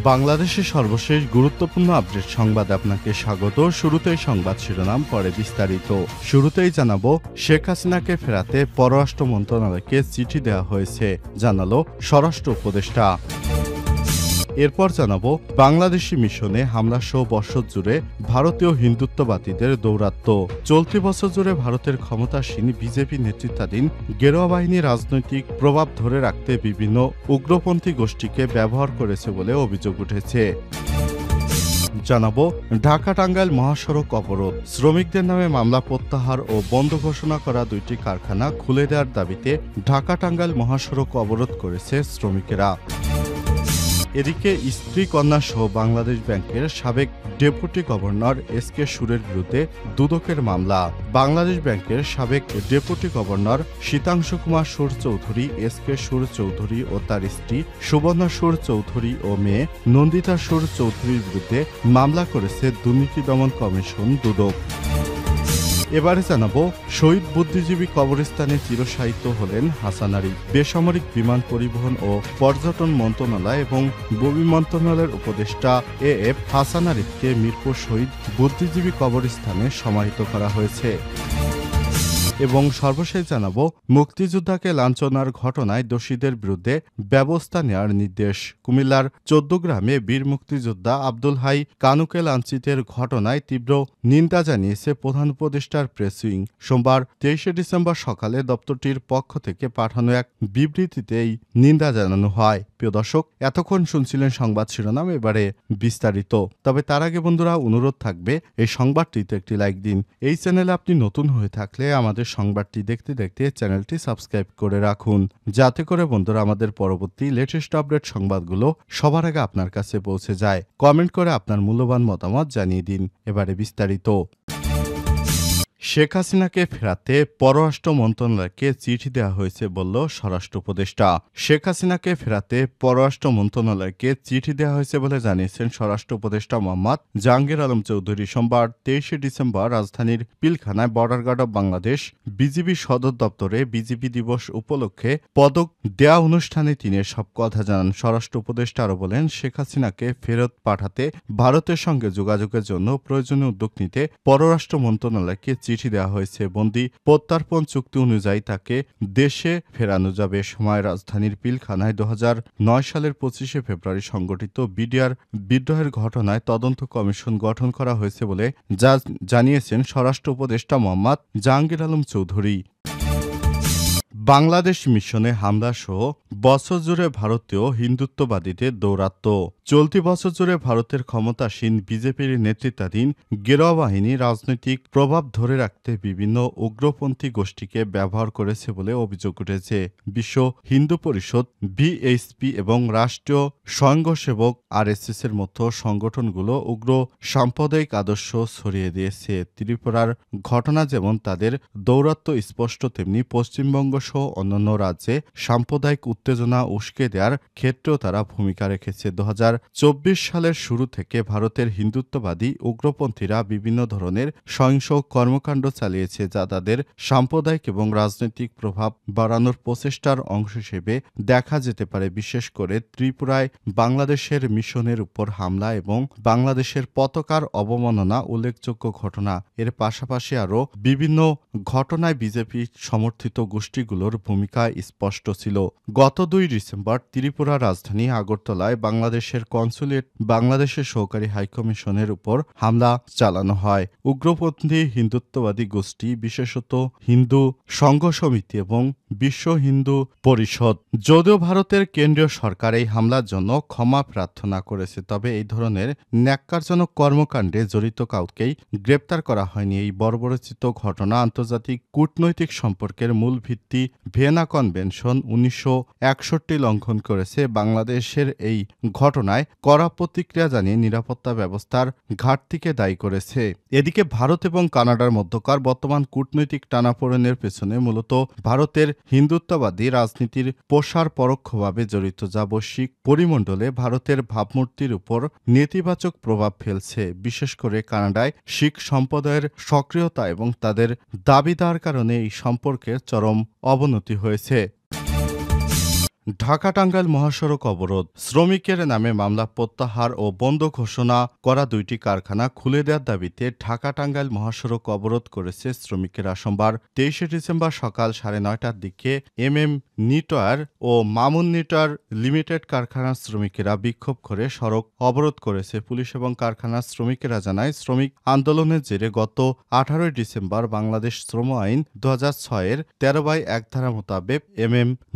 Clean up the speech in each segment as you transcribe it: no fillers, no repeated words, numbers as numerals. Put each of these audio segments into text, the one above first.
বাংলাদেশের সর্বশেষ গুরুত্বপূর্ণ আপডেট সংবাদে আপনাকে স্বাগত। শুরুতেই সংবাদ শিরোনাম, পরে বিস্তারিত। শুরুতেই জানাবো, শেখ হাসিনাকে ফেরাতে পররাষ্ট্র মন্ত্রণালয়কে চিঠি দেওয়া হয়েছে, জানালো স্বরাষ্ট্র উপদেষ্টা। এরপর জানাবো, বাংলাদেশি মিশনে হামলাসহ বছর জুড়ে ভারতীয় হিন্দুত্ববাদীদের দৌরাত্ম্য। চলতি বছর জুড়ে ভারতের ক্ষমতাসীন বিজেপি নেতৃত্বাধীন গেরুয়া বাহিনী রাজনৈতিক প্রভাব ধরে রাখতে বিভিন্ন উগ্রপন্থী গোষ্ঠীকে ব্যবহার করেছে বলে অভিযোগ উঠেছে। জানাবো, ঢাকা টাঙ্গাইল মহাসড়ক অবরোধ, শ্রমিকদের নামে মামলা প্রত্যাহার ও বন্ধ ঘোষণা করা দুইটি কারখানা খুলে দেওয়ার দাবিতে ঢাকা টাঙ্গাইল মহাসড়ক অবরোধ করেছে শ্রমিকেরা। এদিকে স্ত্রী কন্যা সহ বাংলাদেশ ব্যাংকের সাবেক ডেপুটি গভর্নর এসকে সুরের বিরুদ্ধে দুদকের মামলা। বাংলাদেশ ব্যাংকের সাবেক ডেপুটি গভর্নর শীতাংশু কুমার সুর চৌধুরী, এসকে সুর চৌধুরী ও তার স্ত্রী সুবর্ণা সুর চৌধুরী ও মেয়ে নন্দিতা সুর চৌধুরীর বিরুদ্ধে মামলা করেছে দুর্নীতি দমন কমিশন দুদক। এবারে জানাবো, শহীদ বুদ্ধিজীবী কবরস্থানে চিরশায়িত হলেন হাসান আরিফ। বেসামরিক বিমান পরিবহন ও পর্যটন মন্ত্রণালয় এবং ভূমি মন্ত্রণালয়ের উপদেষ্টা এএফ হাসান আরিফকে মিরপুর শহীদ বুদ্ধিজীবী কবরস্থানে সমাহিত করা হয়েছে। এবং সর্বশেষ জানাবো, মুক্তিযোদ্ধাকে লাঞ্ছনার ঘটনায় দোষীদের বিরুদ্ধে ব্যবস্থা নেওয়ার নির্দেশ। কুমিল্লার ১৪ গ্রামে বীর মুক্তিযোদ্ধা আব্দুল হাই কানুকে লাঞ্ছিতের ঘটনায় তীব্র নিন্দা জানিয়েছে প্রধান উপদেষ্টার প্রেস উইং। সোমবার ২৩ ডিসেম্বর সকালে দপ্তরটির পক্ষ থেকে পাঠানো এক বিবৃতিতে এই নিন্দা জানানো হয়। প্রিয় দর্শক, এতক্ষণ শুনছিলেন সংবাদ শিরোনাম, এবারে বিস্তারিত। তবে তার আগে বন্ধুরা, অনুরোধ থাকবে এই সংবাদটিতে একটি লাইক দিন। এই চ্যানেলে আপনি নতুন হয়ে থাকলে আমাদের সংবাদটি দেখতে দেখতে চ্যানেলটি সাবস্ক্রাইব করে রাখুন, যাতে করে বন্ধুরা আমাদের পরবর্তী লেটেস্ট আপডেট সংবাদগুলো সবার আগে আপনার কাছে পৌঁছে যায়। কমেন্ট করে আপনার মূল্যবান মতামত জানিয়ে দিন। এবারে বিস্তারিত। শেখ হাসিনাকে ফেরাতে পররাষ্ট্র মন্ত্রণালয়কে চিঠি দেওয়া হয়েছে বলল স্বরাষ্ট্র উপদেষ্টা। শেখ হাসিনাকে ফেরাতে পররাষ্ট্র মন্ত্রণালয়কে চিঠি দেওয়া হয়েছে বলে জানিয়েছেন স্বরাষ্ট্র উপদেষ্টা মোহাম্মদ জাহাঙ্গীর আলম চৌধুরী। সোমবার ২৩ ডিসেম্বর রাজধানীর পিলখানায় border guard of Bangladesh BGB সদর দপ্তরে বিজিবি দিবস উপলক্ষে পদক দেওয়া অনুষ্ঠানে তিনি সব কথা জানান। স্বরাষ্ট্র উপদেষ্টা আরও বলেন, শেখ হাসিনাকে ফেরত পাঠাতে ভারতের সঙ্গে যোগাযোগের জন্য প্রয়োজনীয় উদ্যোগ নিতে পররাষ্ট্র মন্ত্রণালয়কে চিঠি দেওয়া হয়েছে। বন্দী প্রত্যার্পণ চুক্তি অনুযায়ী তাকে দেশে ফেরানো যাবে। সময় রাজধানীর পিলখানায় ২০০৯ সালের ২৫ ফেব্রুয়ারি সংঘটিত বিডিআর বিদ্রোহের ঘটনায় তদন্ত কমিশন গঠন করা হয়েছে বলে জানিয়েছেন স্বরাষ্ট্র উপদেষ্টা মোহাম্মদ জাহাঙ্গীর আলম চৌধুরী। বাংলাদেশ মিশনে হামলা সহ বছর জুড়ে ভারতীয় হিন্দুত্ববাদীদের দৌরাত্ম্য। চলতি বছর জুড়ে ভারতের ক্ষমতাসীন বিজেপির নেতৃত্বাধীন গেরুয়া বাহিনী রাজনৈতিক প্রভাব ধরে রাখতে বিভিন্ন উগ্রপন্থী গোষ্ঠীকে ব্যবহার করেছে বলে অভিযোগ উঠেছে। বিশ্ব হিন্দু পরিষদ বিএইচপি এবং রাষ্ট্রীয় স্বয়ংসেবক আরএসএস এর মতো সংগঠনগুলো উগ্র সাম্প্রদায়িক আদর্শ ছড়িয়ে দিয়েছে। ত্রিপুরার ঘটনা যেমন তাদের দৌরাত্ম্য স্পষ্ট, তেমনি পশ্চিমবঙ্গ সহ অন্যান্য রাজ্যে সাম্প্রদায়িক উত্তেজনা উস্কে দেওয়ার ক্ষেত্রেও তারা ভূমিকা রেখেছে। ২০২৪ সালের শুরু থেকে ভারতের হিন্দুত্ববাদী উগ্রপন্থীরা বিভিন্ন ধরনের সহিংস কর্মকাণ্ড চালিয়েছে, যা তাদের সাম্প্রদায়িক এবং রাজনৈতিক প্রভাব বাড়ানোর প্রচেষ্টার অংশ হিসেবে দেখা যেতে পারে। বিশেষ করে ত্রিপুরায় বাংলাদেশের মিশনের উপর হামলা এবং বাংলাদেশের পতাকার অবমাননা উল্লেখযোগ্য ঘটনা। এর পাশাপাশি আরও বিভিন্ন ঘটনায় বিজেপি সমর্থিত গোষ্ঠীগুলোর ভূমিকা স্পষ্ট ছিল। গত ২ ডিসেম্বর ত্রিপুরা রাজধানী আগরতলায় বাংলাদেশের কনসুলেট, বাংলাদেশের সহকারী হাইকমিশনের উপর হামলা চালানো হয়। উগ্রপন্থী হিন্দুত্ববাদী গোষ্ঠী, বিশেষত হিন্দু সংঘ সমিতি এবং বিশ্ব হিন্দু পরিষদ। যদিও ভারতের কেন্দ্রীয় সরকার এই হামলার জন্য ক্ষমা প্রার্থনা করেছে, তবে এই ধরনের ন্যাক্কারজনক কর্মকাণ্ডে জড়িত কাউকেই গ্রেপ্তার করা হয়নি। এই বর্বরোচিত ঘটনা আন্তর্জাতিক কূটনৈতিক সম্পর্কের মূল ভিত্তি ভিয়েনা কনভেনশন ১৯৬১ লঙ্ঘন করেছে। বাংলাদেশের এই ঘটনায় কড়া প্রতিক্রিয়া জানিয়ে নিরাপত্তা ব্যবস্থার ঘাটতিকে দায়ী করেছে। এদিকে ভারত এবং কানাডার মধ্যকার বর্তমান কূটনৈতিক টানাপোড়েনের পেছনে মূলত ভারতের হিন্দুত্ববাদী রাজনীতির প্রসার পরোক্ষভাবে জড়িত, যা বৈশ্বিক পরিমণ্ডলে ভারতের ভাবমূর্তির উপর নেতিবাচক প্রভাব ফেলছে। বিশেষ করে কানাডায় শিখ সম্প্রদায়ের সক্রিয়তা এবং তাদের দাবিদার কারণে এই সম্পর্কের চরম অবনতি হয়েছে। ঢাকা টাঙ্গাইল মহাসড়ক অবরোধ, শ্রমিকের নামে মামলা প্রত্যাহার ও বন্ধ ঘোষণা করা দুইটি কারখানা খুলে দেওয়ার দাবিতে ঢাকা টাঙ্গাইল মহাসড়ক অবরোধ করেছে শ্রমিকেরা। সোমবার 23শে ডিসেম্বর সকাল 9:30টার দিকে নিটওয়্যার ও মামুন নিটওয়্যার লিমিটেড কারখানার শ্রমিকেরা বিক্ষোভ করে সড়ক অবরোধ করেছে। পুলিশ এবং কারখানার শ্রমিকেরা জানায়, শ্রমিক আন্দোলনের জেরে গত 18 ডিসেম্বর বাংলাদেশ শ্রম আইন 2006-এর 13/1 ধারা মোতাবেক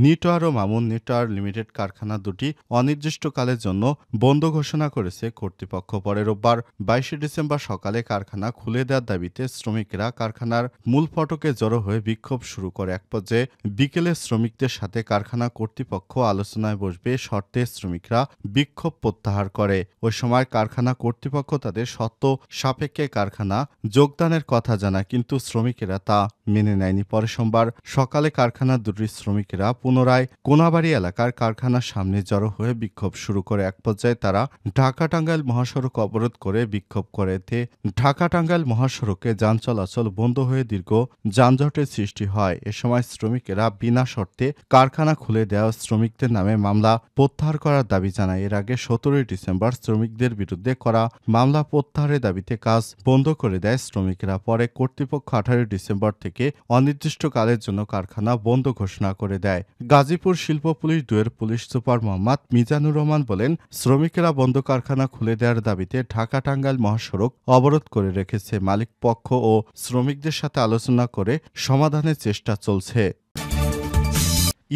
নিটওয়্যার ও মামুন নিটওয়্যার লিমিটেড কারখানা দুটি অনির্দিষ্টকালের জন্য বন্ধ ঘোষণা করেছে কর্তৃপক্ষ। পরে রোববার 22শে ডিসেম্বর সকালে কারখানা খুলে দেওয়ার দাবিতে শ্রমিকেরা কারখানার মূল ফটকে জড়ো হয়ে বিক্ষোভ শুরু করে। এক পর্যায়ে বিকেলে শ্রমিকদের সাথে কারখানা কর্তৃপক্ষ আলোচনায় বসবে শর্তে শ্রমিকরা বিক্ষোভ প্রত্যাহার করে। ওই সময় কারখানা কর্তৃপক্ষ তাদের শর্ত সাপেক্ষে কারখানা যোগদানের কথা জানায়, কিন্তু শ্রমিকেরা তা মেনে নেয়নি। পরে সোমবার সকালে কারখানার দুটি শ্রমিকেরা পুনরায় কোনাবাড়ি এলাকার কারখানার সামনে জড়ো হয়ে বিক্ষোভ শুরু করে। এক পর্যায়ে তারা ঢাকা টাঙ্গাইল মহাসড়ক অবরোধ করে বিক্ষোভ করে। এতে ঢাকা টাঙ্গাইল মহাসড়কে যান চলাচল বন্ধ হয়ে দীর্ঘ যানজটের সৃষ্টি হয়। এ সময় শ্রমিকেরা বিনা শর্তে কারখানা খুলে দেওয়া শ্রমিকদের নামে মামলা প্রত্যাহার করার দাবি জানায়। এর আগে 17 ডিসেম্বর শ্রমিকদের বিরুদ্ধে করা মামলা প্রত্যাহারের দাবিতে কাজ বন্ধ করে দেয় শ্রমিকেরা। পরে কর্তৃপক্ষ 18 ডিসেম্বর থেকে অনির্দিষ্টকালের জন্য কারখানা বন্ধ ঘোষণা করে দেয়। গাজীপুর শিল্প পুলিশ 2-এর পুলিশ সুপার মোহাম্মদ মিজানুর রহমান বলেন, শ্রমিকেরা বন্ধ কারখানা খুলে দেওয়ার দাবিতে ঢাকা টাঙ্গাইল মহাসড়ক অবরোধ করে রেখেছে। মালিক পক্ষ ও শ্রমিকদের সাথে আলোচনা করে সমাধানের চেষ্টা চলছে।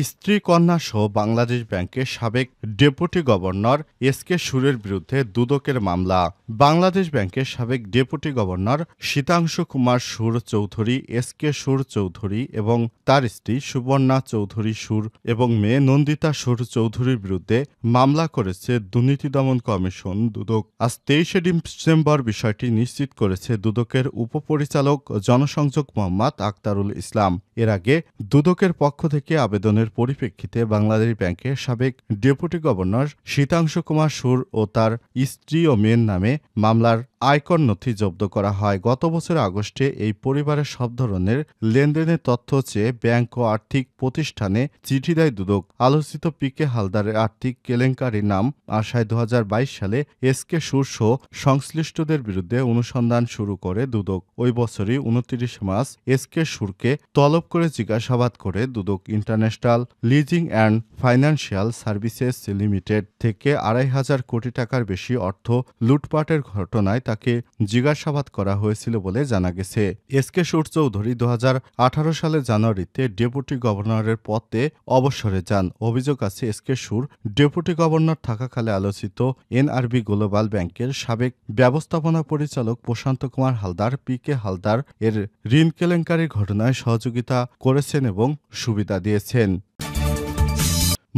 স্ত্রী কন্যা সহ বাংলাদেশ ব্যাংকের সাবেক ডেপুটি গভর্নর এসকে সুরের বিরুদ্ধে দুদকের মামলা। বাংলাদেশ ব্যাংকের সাবেক ডেপুটি গভর্নর শীতাংশু কুমার সুর চৌধুরী, এসকে সুর চৌধুরী এবং তার স্ত্রী সুবর্ণা চৌধুরী সুর এবং মেয়ে নন্দিতা সুর চৌধুরীর বিরুদ্ধে মামলা করেছে দুর্নীতি দমন কমিশন দুদক। আজ 23শে ডিসেম্বর বিষয়টি নিশ্চিত করেছে দুদকের উপপরিচালক জনসংযোগ মোহাম্মদ আক্তারুল ইসলাম। এর আগে দুদকের পক্ষ থেকে আবেদনের পরিপ্রেক্ষিতে বাংলাদেশ ব্যাংকের সাবেক ডেপুটি গভর্নর শীতাংশু কুমার সুর ও তার স্ত্রী ও মেয়ের নামে মামলার আয়কর নথি জব্দ করা হয়। গত বছর আগস্টে এই পরিবারের সব ধরনের লেনদেনের তথ্য চেয়ে ব্যাংক ও আর্থিক প্রতিষ্ঠানে চিঠি দেয় দুদক। আলোচিত পিকে হালদারের আর্থিক কেলেঙ্কারির নাম আশায় 2022 সালে এসকে সুর সহ সংশ্লিষ্টদের বিরুদ্ধে অনুসন্ধান শুরু করে দুদক। ওই বছরই 29 মার্চ এসকে সুরকে তলব করে জিজ্ঞাসাবাদ করে Dudok. International leasing and financial services limited থেকে 2,500 কোটি টাকার বেশি অর্থ লুটপাটের ঘটনায় তাকে জিজ্ঞাসাবাদ করা হয়েছিল বলে জানা গেছে। এসকে সুর চৌধুরী 2018 সালের জানুয়ারিতে ডেপুটি গভর্নরের পদে অবসরে যান। অভিযোগ আছে, এসকে সুর ডেপুটি গভর্নর থাকাকালে আলোচিত এনআরবি গ্লোবাল ব্যাংকের সাবেক ব্যবস্থাপনা পরিচালক প্রশান্ত কুমার হালদার পিকে হালদার এর ঋণ কেলেঙ্কারির ঘটনায় সহযোগিতা করেছেন এবং সুবিধা দিয়েছেন।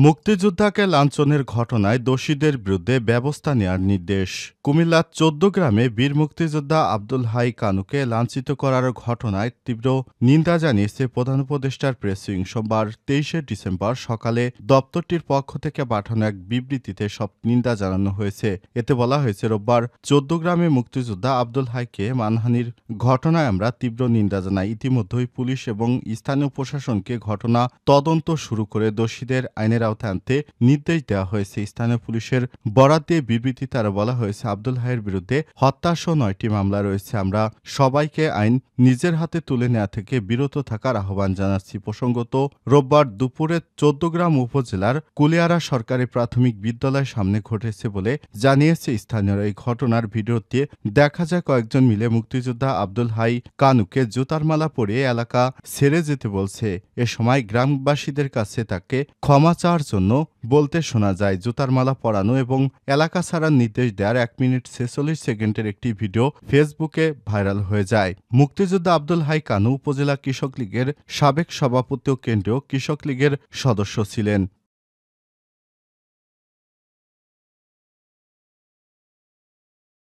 মুক্তিযোদ্ধাকে লাঞ্ছনের ঘটনায় দোষীদের বিরুদ্ধে ব্যবস্থা নেওয়ার নির্দেশ। কুমিল্লার 14 গ্রামে বীর মুক্তিযোদ্ধা আব্দুল হাই কানুকে লাঞ্ছিত করার ঘটনায় তীব্র নিন্দা জানিয়েছে প্রধান উপদেষ্টার প্রেস উইং। সোমবার 23শে ডিসেম্বর সকালে দপ্তরটির পক্ষ থেকে পাঠানো এক বিবৃতিতে সব নিন্দা জানানো হয়েছে। এতে বলা হয়েছে, রোববার 14 গ্রামে মুক্তিযোদ্ধা আব্দুল হাইকে মানহানির ঘটনায় আমরা তীব্র নিন্দা জানাই। ইতিমধ্যেই পুলিশ এবং স্থানীয় প্রশাসনকে ঘটনা তদন্ত শুরু করে দোষীদের আইনের আওতায় আনতে নির্দেশ দেওয়া হয়েছে। স্থানীয় পুলিশের বরাত দিয়ে বিবৃতিতে আরও বলা হয়েছে, আব্দুল হাইয়ের বিরুদ্ধে হত্যাসহ 9টি মামলা রয়েছে। আমরা সবাইকে আইন নিজের হাতে তুলে নেওয়া থেকে বিরত থাকার আহ্বান জানাচ্ছি। প্রসঙ্গত, রোববার দুপুরে 14 গ্রাম উপজেলার কুলিয়ারা সরকারি প্রাথমিক বিদ্যালয়ের সামনে ঘটেছে বলে জানিয়েছে স্থানীয়রা। এই ঘটনার ভিডিওতে দেখা যায় কয়েকজন মিলে মুক্তিযোদ্ধা আব্দুল হাই কানুকে জুতার মালা পরিয়ে এলাকা ছেড়ে যেতে বলছে। এ সময় গ্রামবাসীদের কাছে তাকে ক্ষমা চাওয়ার জন্য বলতে শোনা যায়। জুতার মালা পরানো এবং এলাকা ছাড়ার নির্দেশ দেওয়ার 1 মিনিট 46 সেকেন্ডের একটি ভিডিও ফেসবুকে ভাইরাল হয়ে যায়। মুক্তিযোদ্ধা আব্দুল হাই কানু উপজেলা কৃষক লীগের সাবেক সভাপতি ও কেন্দ্রীয় কৃষক লীগের সদস্য ছিলেন।